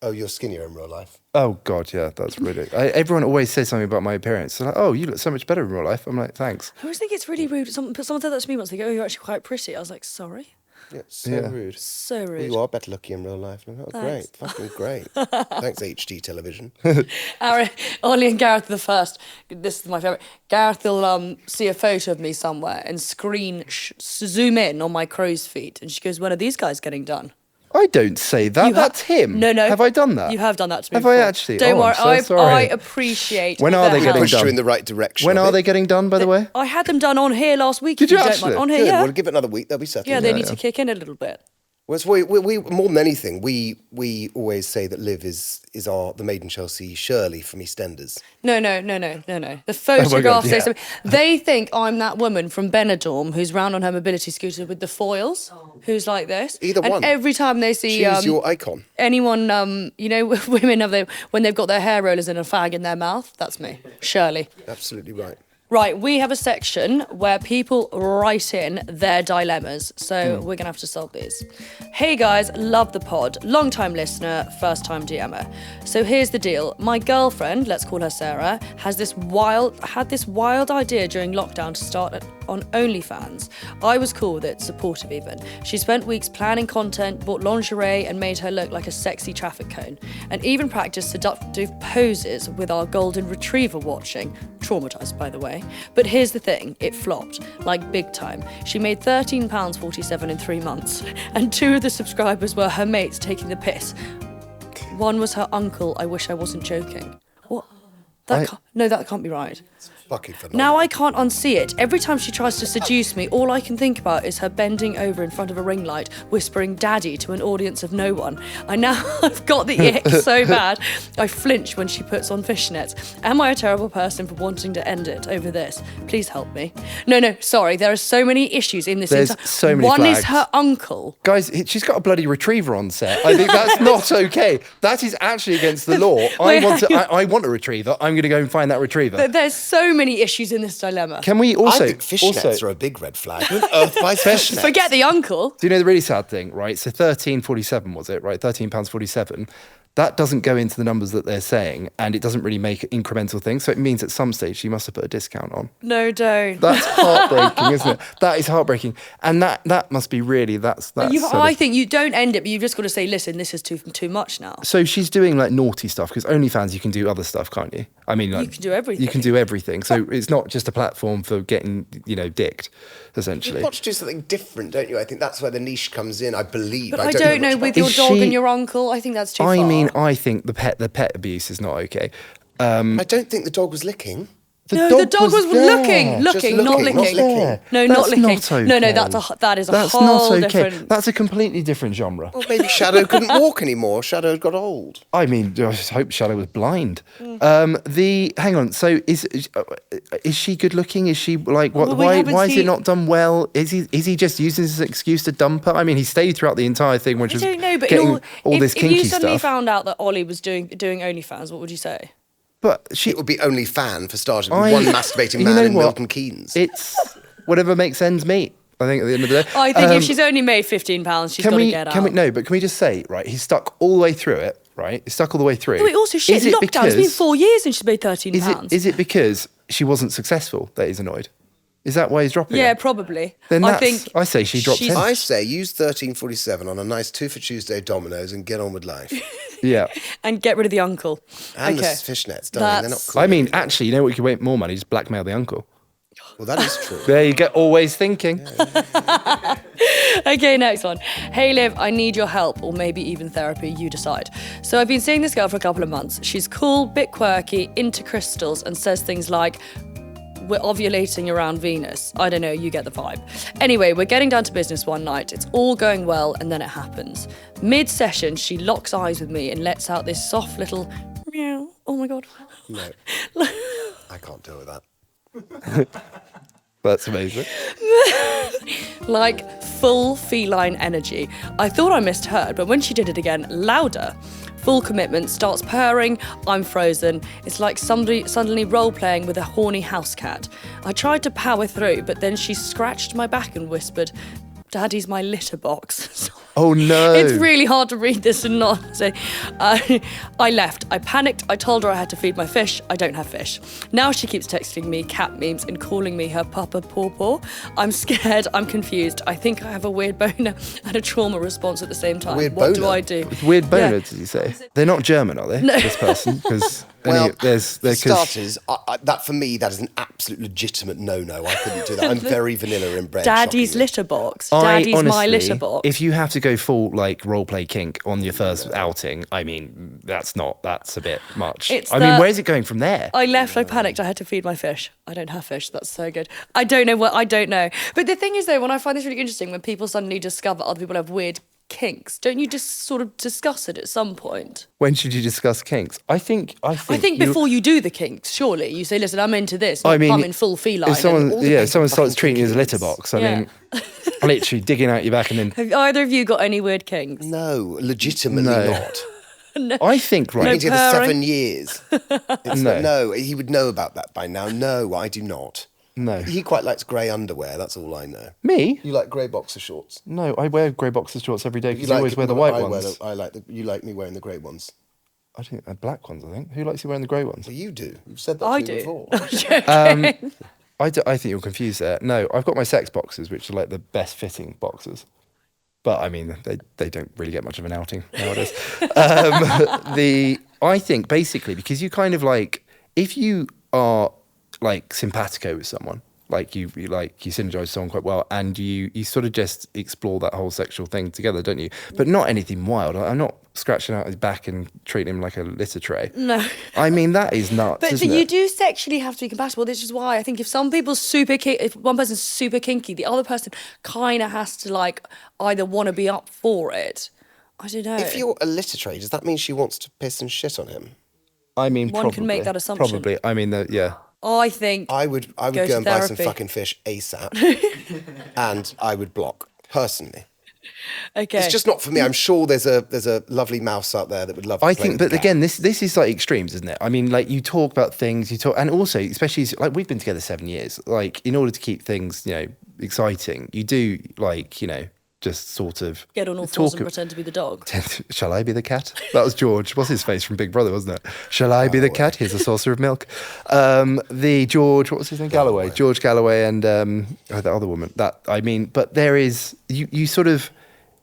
Oh, you're skinnier in real life. Oh, God, yeah, that's really... everyone always says something about my appearance. They're like, oh, you look so much better in real life. I'm like, thanks. I always think it's really rude. Someone said that to me once. They go, oh, you're actually quite pretty. I was like, sorry? Yeah, so rude. So Well, rude. you are better looking in real life. Oh, great. Thanks. Fucking great. Thanks, HD television. Ollie and Gareth are the first. This is my favourite. Gareth will see a photo of me somewhere and zoom in on my crow's feet. And she goes, when are these guys getting done? I don't say that. That's him. No. Have I done that? You have done that to me Have before. I actually? Don't worry. I'm so sorry. I appreciate When are their they help. getting Pushed done? you in the right direction. When a are bit. they getting done, by the way? I had them done on here last week. Did if you don't actually? mind. On here, Good. yeah. Well, give it another week. They'll be settled. Yeah, they down. need to kick in a little bit. Whereas we more than anything, we always say that Liv is the Made in Chelsea Shirley from EastEnders. No. The photographs, yeah. they think I'm that woman from Benidorm who's round on her mobility scooter with the foils, who's like this. Either and one. every time they see Choose your icon. anyone, women when they've got their hair rollers and a fag in their mouth, that's me, Shirley. Absolutely right. Right, we have a section where people write in their dilemmas, so we're gonna have to solve these. Hey guys, love the pod, long-time listener, first-time DMer. So here's the deal: my girlfriend, let's call her Sarah, had this wild idea during lockdown to start on OnlyFans. I was cool with it, supportive even. She spent weeks planning content, bought lingerie, and made her look like a sexy traffic cone, and even practiced seductive poses with our golden retriever watching. Traumatised, by the way. But here's the thing, it flopped, like big time. She made £13.47 in 3 months, and 2 of the subscribers were her mates taking the piss. One was her uncle. I wish I wasn't joking. What? That can't be right. Fucking phenomenal. Now I can't unsee it. Every time she tries to seduce me, all I can think about is her bending over in front of a ring light, whispering "daddy" to an audience of no one. I've got the ick so bad. I flinch when she puts on fishnets. Am I a terrible person for wanting to end it over this? Please help me. No, sorry. There are so many issues in this. There's so many One flags. is her uncle. Guys, she's got a bloody retriever on set. I think that's not okay. That is actually against the law. I want a retriever. I'm going to go and find that retriever. There's so many issues in this dilemma. Can we also... I think fishnets are a big red flag. Who on earth buys fishnets? Forget the uncle. Do you know the really sad thing, right? So £13.47 was it, right? £13.47. That doesn't go into the numbers that they're saying, and it doesn't really make incremental things. So it means at some stage she must have put a discount on. No, don't. That's heartbreaking, isn't it? That is heartbreaking, and that must be really that's. I think you don't end it, but you've just got to say, listen, this is too much now. So she's doing like naughty stuff because OnlyFans you can do other stuff, can't you? I mean, like, You can do everything. You can do everything. So it's not just a platform for getting dicked, essentially. You've got to do something different, don't you? I think that's where the niche comes in, I believe. But I don't know much with about your Is dog she- and your uncle. I think that's too far. I mean, I think the pet abuse is not okay. I don't think the dog was licking. The dog was there. looking, Just not looking, not licking. licking. No, not That's licking. not okay. No, that is a That's whole not okay. different. That's a completely different genre. Well, maybe Shadow couldn't walk anymore. Shadow got old. I mean, I just hope Shadow was blind. Mm. Hang on. So is she good looking? Is she like what? Well, we why haven't is it seen- not done well? Is he just using this as an excuse to dump her? I mean, he stayed throughout the entire thing, which I was don't know, but getting all this if kinky you suddenly stuff. found out that Ollie was doing OnlyFans, what would you say? But she, It would be only fan for starting. One masturbating you man know in what? Milton Keynes. It's whatever makes ends meet. I think at the end of the day. I think if she's only made £15, she's got to get out. But can we just say, right, he's stuck all the way through it, right? He's stuck all the way through. No, wait, also, shit, Is it lockdown. It's been because- 4 years and she's made £13. Is it because she wasn't successful that he's annoyed? Is that why he's dropping Yeah, her? probably. Then I that's- think I say she drops she's- him. I say use 1347 on a nice 2 for Tuesday Dominoes and get on with life. Yeah. And get rid of the uncle. And okay. the fishnets, darling. They're not cool. I mean, actually, you know what? You could make more money, just blackmail the uncle. Well, that is true. There you go, always thinking. Okay, next one. Hey Liv, I need your help, or maybe even therapy, you decide. So I've been seeing this girl for a couple of months. She's cool, bit quirky, into crystals, and says things like, we're ovulating around Venus. I don't know, you get the vibe. Anyway, we're getting down to business one night. It's all going well, and then it happens. Mid-session, she locks eyes with me and lets out this soft little meow. Oh my God. No. I can't deal with that. That's amazing. Like full feline energy. I thought I misheard, but when she did it again, louder. Full commitment, starts purring, I'm frozen. It's like somebody suddenly role-playing with a horny house cat. I tried to power through, but then she scratched my back and whispered, Daddy's my litter box. Oh no. It's really hard to read this and not say. I left. I panicked. I told her I had to feed my fish. I don't have fish. Now she keeps texting me cat memes and calling me her papa paw. I'm scared. I'm confused. I think I have a weird boner and a trauma response at the same time. Weird What do boner? I do? Weird boner, Yeah. did you say? They're not German, are they? This person? Because Well, there's for starters, that for me, that is an absolute legitimate no-no. I couldn't do that. I'm very vanilla inbred. Daddy's shockingly. litter box. Daddy's my litter box. If you have to go full like role play kink on your first outing, I mean that's a bit much. It's I mean, the- where's it going from there? I left, I panicked, I had to feed my fish. I don't have fish, that's so good. I don't know. But the thing is though, when I find this really interesting, when people suddenly discover other people have weird kinks, don't you just sort of discuss it at some point? When should you discuss kinks? I think I think before you do the kinks, surely, you say, listen, I'm into this, I mean, I'm in full feline. if someone, all the yeah, people if someone starts fucking treating you as a kinks. litter box, I Yeah. mean, literally digging out your back and then. Have either of you got any weird kinks? No, legitimately No. not. I think I've right. been together purring? 7 years. No, he would know about that by now. No, I do not. No. He quite likes grey underwear, that's all I know. Me? You like grey boxer shorts? No, I wear grey boxer shorts every day because you always wear the white ones. You like me wearing the grey ones. I think black ones. I think. Who likes you wearing the grey ones? Well, you do. You've said that I to me do. before. I think you're confused there. No, I've got my sex boxers, which are like the best fitting boxers. But I mean, they don't really get much of an outing nowadays. I think basically because you kind of like, if you are like simpatico with someone, like you synergize with someone quite well, and you sort of just explore that whole sexual thing together, don't you? But not anything wild. I'm not scratching out his back and treating him like a litter tray. No. I mean, that is nuts, But isn't you it? do sexually have to be compatible. This is why I think if if one person's super kinky, the other person kind of has to like either want to be up for it. I don't know. If you're a litter tray, does that mean she wants to piss and shit on him? I mean, One can make that assumption. Probably. I mean, yeah. I think I would Go go to and buy some therapy. fucking fish ASAP, and I would block personally. okay. It's just not for me. I'm sure there's a lovely mouse out there that would love. To I play think, with but the cat. again, this is like extremes, isn't it? I mean, like you talk about things, and also, especially like we've been together 7 years. Like, in order to keep things, exciting, you do like, just sort of Get on all fours talk. and pretend to be the dog. Shall I be the cat? That was George. What's his face from Big Brother, wasn't it? Shall I be the cat? Here's a saucer of milk. The George, what was his name? Galloway. George Galloway and the other woman. But there is you sort of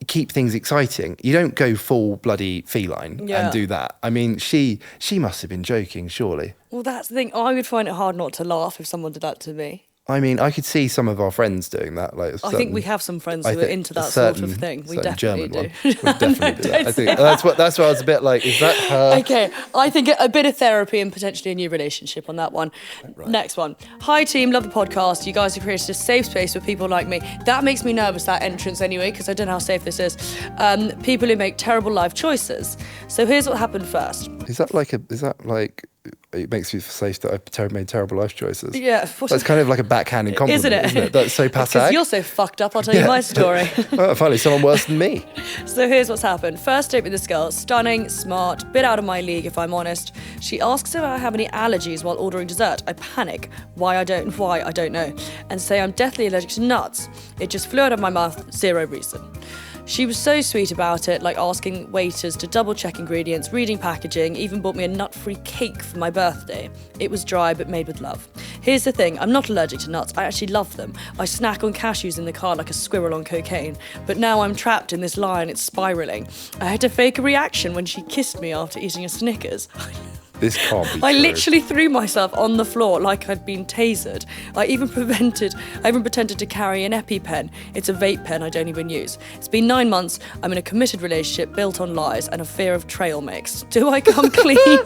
keep things exciting. You don't go full bloody feline Yeah. and do that. I mean, she must have been joking, surely. Well, that's the thing. I would find it hard not to laugh if someone did that to me. I mean, I could see some of our friends doing that. Like, I think we have some friends who are into that a sort of thing. We certain definitely German do. one would definitely do that. I think that's why I was a bit like, is that her? Okay, I think a bit of therapy and potentially a new relationship on that one. Right. Next one. Hi team, love the podcast. You guys have created a safe space for people like me. That makes me nervous, that entrance anyway, because I don't know how safe this is. People who make terrible life choices. So here's what happened first. Is that like it makes you feel safe that I've made terrible life choices? Yeah. That's kind of like a backhanded compliment, isn't it? That's so pathetic. Because you're so fucked up, I'll tell you my story. Well, finally, someone worse than me. So here's what's happened. First date with this girl, stunning, smart, bit out of my league if I'm honest. She asks if I have any allergies while ordering dessert. I panic. Why, I don't know. And say I'm deathly allergic to nuts. It just flew out of my mouth, zero reason. She was so sweet about it, like asking waiters to double check ingredients, reading packaging, even bought me a nut-free cake for my birthday. It was dry but made with love. Here's the thing, I'm not allergic to nuts, I actually love them. I snack on cashews in the car like a squirrel on cocaine. But now I'm trapped in this lie and it's spiralling. I had to fake a reaction when she kissed me after eating a Snickers. This can't be I true. literally threw myself on the floor like I'd been tasered. I even pretended to carry an EpiPen. It's a vape pen I don't even use. It's been 9 months. I'm in a committed relationship built on lies and a fear of trail mix. Do I come clean?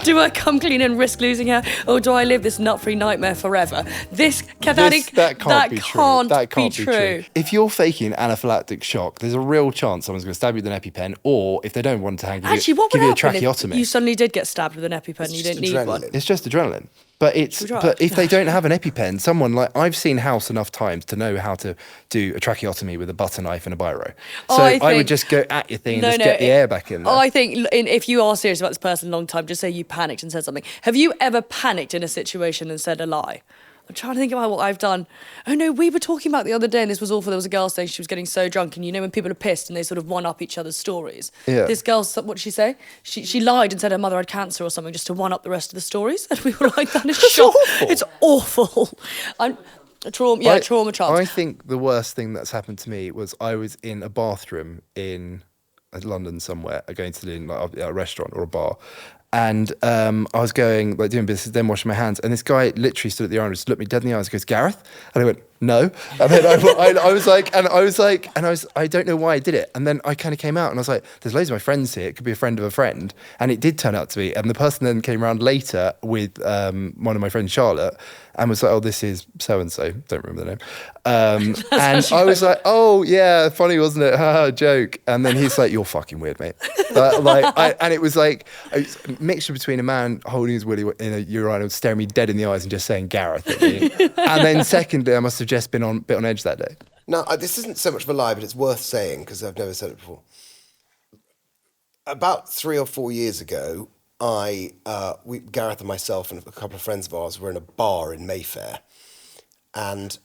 Do I come clean and risk losing her? Or do I live this nut-free nightmare forever? That can't be true. If you're faking anaphylactic shock, there's a real chance someone's going to stab you with an EpiPen, or if they don't want to hang, Actually, what give would you a happen if tracheotomy. you suddenly did get stabbed with an EpiPen? You didn't need one. adrenaline. It's just adrenaline. But if they don't have an EpiPen, someone like I've seen House enough times to know how to do a tracheotomy with a butter knife and a biro. So I would just go at your thing and get the air back in there. I think if you are serious about this person a long time, just say you panicked and said something. Have you ever panicked in a situation and said a lie? I'm trying to think about what I've done. Oh no, we were talking about the other day, and this was awful. There was a girl saying she was getting so drunk, and you know when people are pissed and they sort of one-up each other's stories. Yeah. This girl, what did she say? She lied and said her mother had cancer or something just to one-up the rest of the stories, and we were like, that is shock. It's awful. Trauma child. I think the worst thing that's happened to me was I was in a bathroom in London somewhere, going to a restaurant or a bar. And I was going, like, doing business, then washing my hands. And this guy literally stood at the urinal, just looked me dead in the eyes and goes, Gareth? And I went, no. And then I don't know why I did it. And then I kind of came out and I was like, there's loads of my friends here. It could be a friend of a friend. And it did turn out to be. And the person then came around later with one of my friends, Charlotte, and was like, oh, this is so-and-so. Don't remember the name. And I was like, oh, yeah, funny, wasn't it? Haha, joke. And then he's like, you're fucking weird, mate. But and it was like a mixture between a man holding his willy in a urinal, staring me dead in the eyes and just saying Gareth at me. And then secondly, I must have just been a bit on edge that day. Now, this isn't so much of a lie, but it's worth saying because I've never said it before. About 3 or 4 years ago, Gareth and myself and a couple of friends of ours were in a bar in Mayfair, and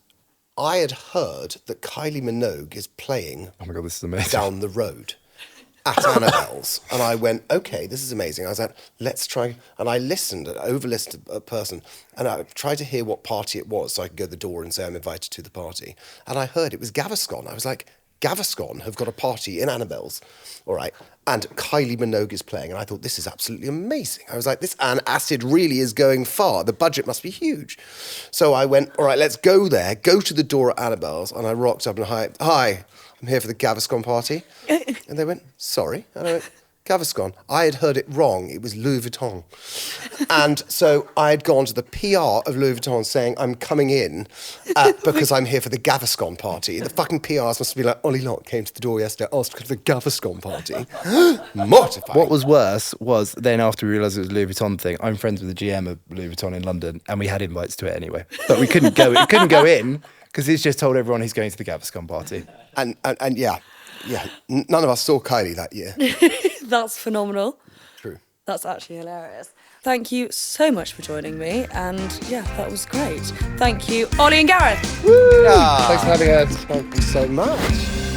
I had heard that Kylie Minogue is playing Oh my God, this is amazing. down the road at Annabelle's. And I went, okay, this is amazing. I was like, let's try. And I over-listened to a person, and I tried to hear what party it was so I could go to the door and say I'm invited to the party. And I heard it was Gaviscon. I was like, Gaviscon have got a party in Annabelle's, all right, and Kylie Minogue is playing, and I thought, this is absolutely amazing. I was like, this acid really is going far. The budget must be huge. So I went, all right, let's go there, go to the door at Annabelle's, and I rocked up and hi, I'm here for the Gaviscon party. And they went, sorry. And I went, Gaviscon. I had heard it wrong. It was Louis Vuitton. And so I had gone to the PR of Louis Vuitton saying, I'm coming in because I'm here for the Gaviscon party. The fucking PRs must be like, Ollie Locke came to the door yesterday, asked to go to the Gaviscon party. Mortifying. What was worse was then after we realised it was a Louis Vuitton thing, I'm friends with the GM of Louis Vuitton in London, and we had invites to it anyway. But we couldn't go in because he's just told everyone he's going to the Gaviscon party. And yeah, none of us saw Kylie that year. That's phenomenal. True. That's actually hilarious. Thank you so much for joining me. And yeah, that was great. Thank you, Ollie and Gareth. Woo! Thanks for having us. Thank you so much.